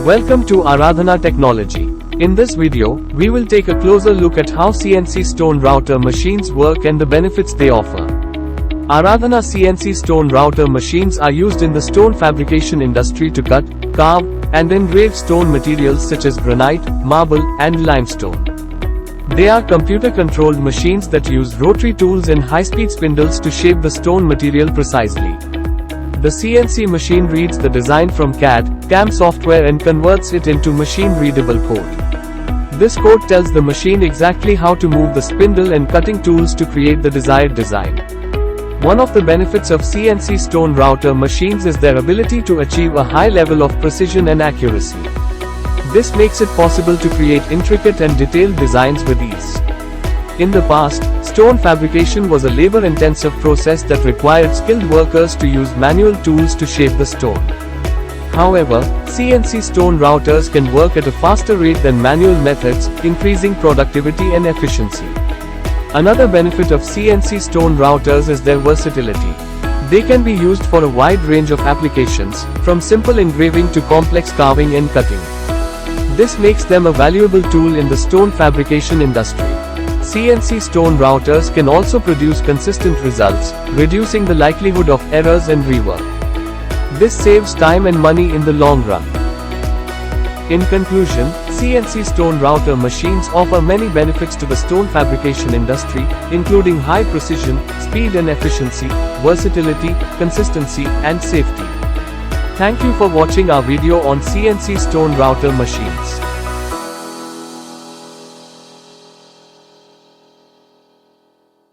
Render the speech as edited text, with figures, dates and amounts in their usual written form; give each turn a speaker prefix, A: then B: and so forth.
A: Welcome to Aaradhana Technology. In this video, we will take a closer look at how CNC stone router machines work and the benefits they offer. Aaradhana CNC stone router machines are used in the stone fabrication industry to cut, carve, and engrave stone materials such as granite, marble, and limestone. They are computer-controlled machines that use rotary tools and high-speed spindles to shape the stone material precisely. The CNC machine reads the design from CAD/CAM software and converts it into machine-readable code. This code tells the machine exactly how to move the spindle and cutting tools to create the desired design. One of the benefits of CNC stone router machines is their ability to achieve a high level of precision and accuracy. This makes it possible to create intricate and detailed designs with ease. In the past, stone fabrication was a labor-intensive process that required skilled workers to use manual tools to shape the stone. However, CNC stone routers can work at a faster rate than manual methods, increasing productivity and efficiency. Another benefit of CNC stone routers is their versatility. They can be used for a wide range of applications, from simple engraving to complex carving and cutting. This makes them a valuable tool in the stone fabrication industry. CNC stone routers can also produce consistent results, reducing the likelihood of errors and rework. This saves time and money in the long run. In conclusion, CNC stone router machines offer many benefits to the stone fabrication industry, including high precision, speed and efficiency, versatility, consistency, and safety. Thank you for watching our video on CNC stone router machines.